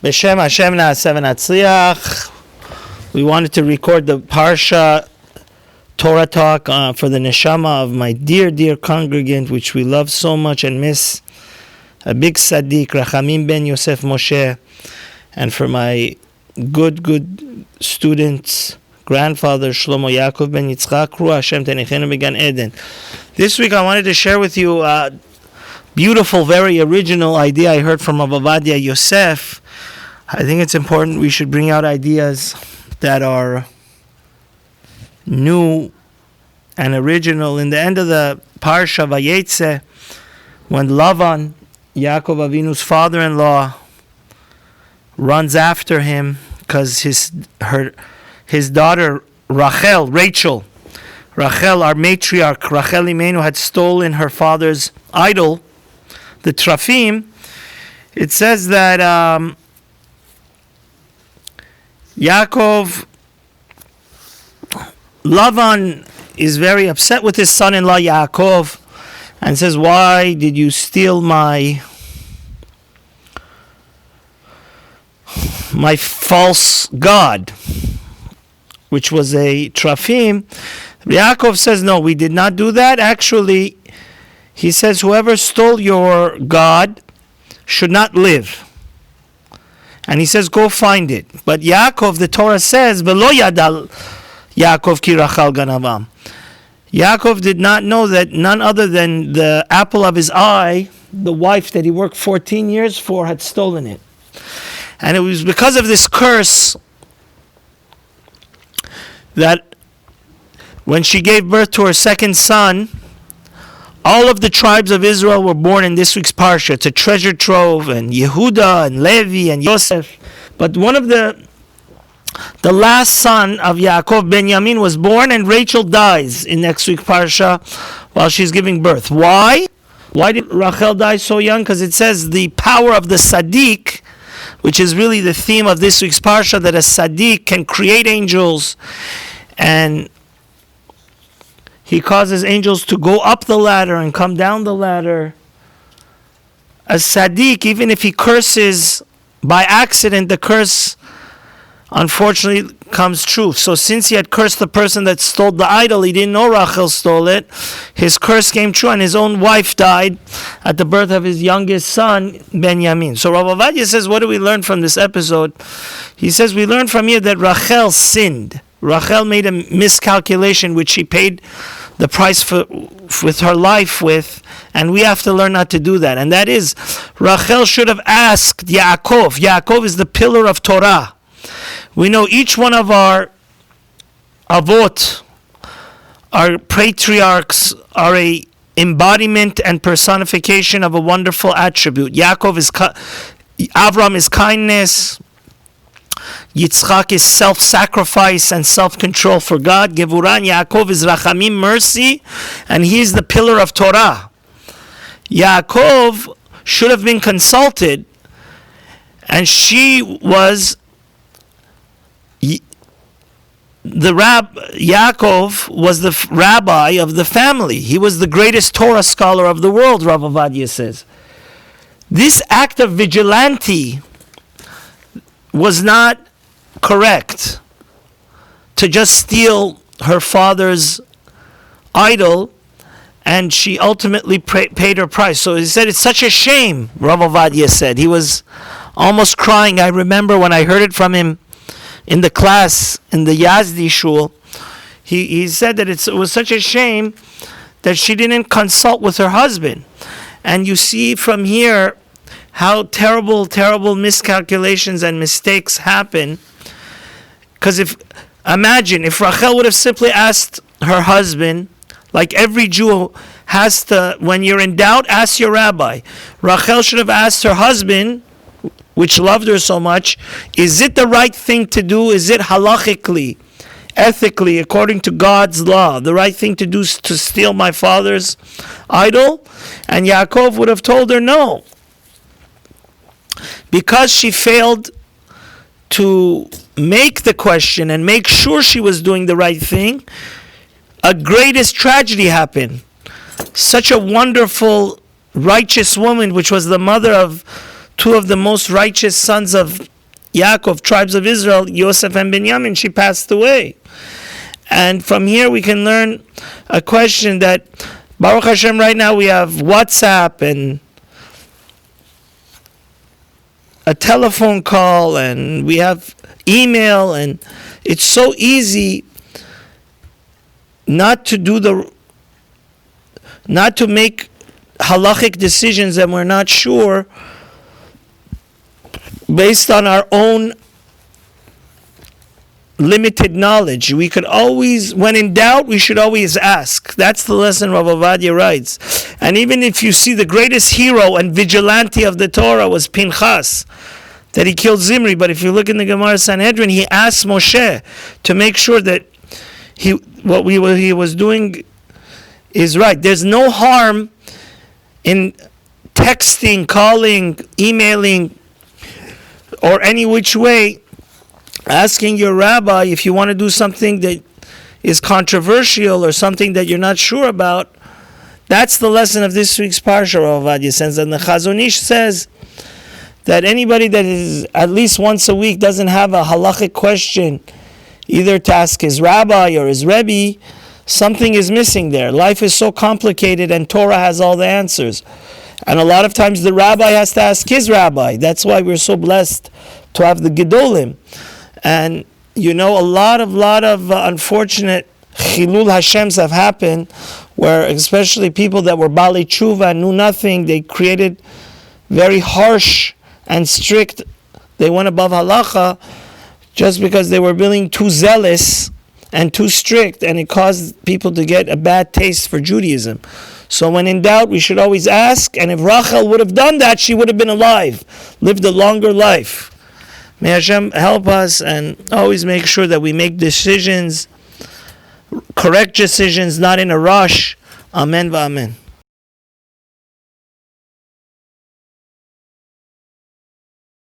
B'Shem Hashem Na'aseh V'Natzliach. We wanted to record the Parsha Torah talk for the neshama of my dear, dear congregant, which we love so much and miss, a big tzaddik, Rachamim ben Yosef Moshe, and for my good students, grandfather Shlomo Yaakov ben Yitzchak, Ru Hashem Tenechenu Began Eden. This week I wanted to share with you a beautiful, very original idea I heard from HaRav Ovadia Yosef. I think it's important we should bring out ideas that are new and original. In the end of the Parsha VaYeza, when Lavan, Yaakov Avinu's father-in-law, runs after him because his daughter Rachel, our matriarch, Rachel Imenu, had stolen her father's idol, the Trafim. It says that Lavan is very upset with his son-in-law YAAKOV and says, "Why did you steal my false god, which was a Trafim?" YAAKOV says, "No, we did not do that. Actually," he says, "whoever stole your god should not live." And he says, "Go find it." But Yaakov, the Torah says, "V'lo yadal Yaakov ki rachal ganavam." Yaakov did not know that none other than the apple of his eye, the wife that he worked 14 years for, had stolen it. And it was because of this curse that when she gave birth to her second son, all of the tribes of Israel were born in this week's Parsha. It's a treasure trove, and Yehuda and Levi and Yosef. But one of the last son of Yaakov, Benjamin, was born, and Rachel dies in next week's Parsha while she's giving birth. Why? Why did Rachel die so young? Because it says the power of the Tzaddik, which is really the theme of this week's Parsha, that a Tzaddik can create angels, and he causes angels to go up the ladder and come down the ladder. A Tzaddik, even if he curses by accident, the curse unfortunately comes true. So since he had cursed the person that stole the idol, he didn't know Rachel stole it. His curse came true, and his own wife died at the birth of his youngest son, Benjamin. So Rav Ovadia says, what do we learn from this episode? He says, we learn from here that Rachel sinned. Rachel made a miscalculation, which she paid the price with her life with, and we have to learn not to do that. And that is, Rachel should have asked Yaakov. Yaakov is the pillar of Torah. We know each one of our avot, our patriarchs, are a embodiment and personification of a wonderful attribute. Avram is kindness. Yitzchak is self-sacrifice and self-control for God. Gevuran, Yaakov is rachamim, mercy, and he is the pillar of Torah. Yaakov should have been consulted, and she was Yaakov was the rabbi of the family. He was the greatest Torah scholar of the world, Rav Ovadia says. This act of vigilante was not correct, to just steal her father's idol, and she ultimately paid her price. So he said, it's such a shame, Rav Ovadia said. He was almost crying. I remember when I heard it from him in the class in the Yazdi shul, he said that it was such a shame that she didn't consult with her husband. And you see from here how terrible miscalculations and mistakes happen. Because imagine if Rachel would have simply asked her husband, like every Jew has to, when you're in doubt, ask your rabbi. Rachel should have asked her husband, which loved her so much, is it the right thing to do? Is it halachically, ethically, according to God's law, the right thing to do is to steal my father's idol? And Yaakov would have told her no. Because she failed to make the question and make sure she was doing the right thing, a greatest tragedy happened. Such a wonderful, righteous woman, which was the mother of two of the most righteous sons of Yaakov, tribes of Israel, Yosef and Binyamin, she passed away. And from here we can learn a question that, Baruch Hashem, right now we have WhatsApp and a telephone call and we have email, and it's so easy not to make halachic decisions that we're not sure based on our own limited knowledge. We could always, when in doubt, we should always ask. That's the lesson Rav Ovadia writes. And even if you see the greatest hero and vigilante of the Torah was Pinchas, that he killed Zimri, but if you look in the Gemara Sanhedrin, he asked Moshe to make sure that what he was doing is right. There's no harm in texting, calling, emailing, or any which way, asking your rabbi if you want to do something that is controversial or something that you're not sure about. That's the lesson of this week's Parsha, Rav Ovadia says. And the Chazon Ish says that anybody that is at least once a week doesn't have a halachic question, either to ask his rabbi or his rebbe, something is missing there. Life is so complicated and Torah has all the answers. And a lot of times the rabbi has to ask his rabbi. That's why we're so blessed to have the Gedolim. And a lot of unfortunate Chilul Hashems have happened, where especially people that were Bali Tshuva and knew nothing, they created very harsh and strict, they went above halacha just because they were being too zealous and too strict, and it caused people to get a bad taste for Judaism. So when in doubt, we should always ask, and if Rachel would have done that, she would have been alive, lived a longer life. May Hashem help us and always make sure that we make decisions, correct decisions, not in a rush. Amen v'amen.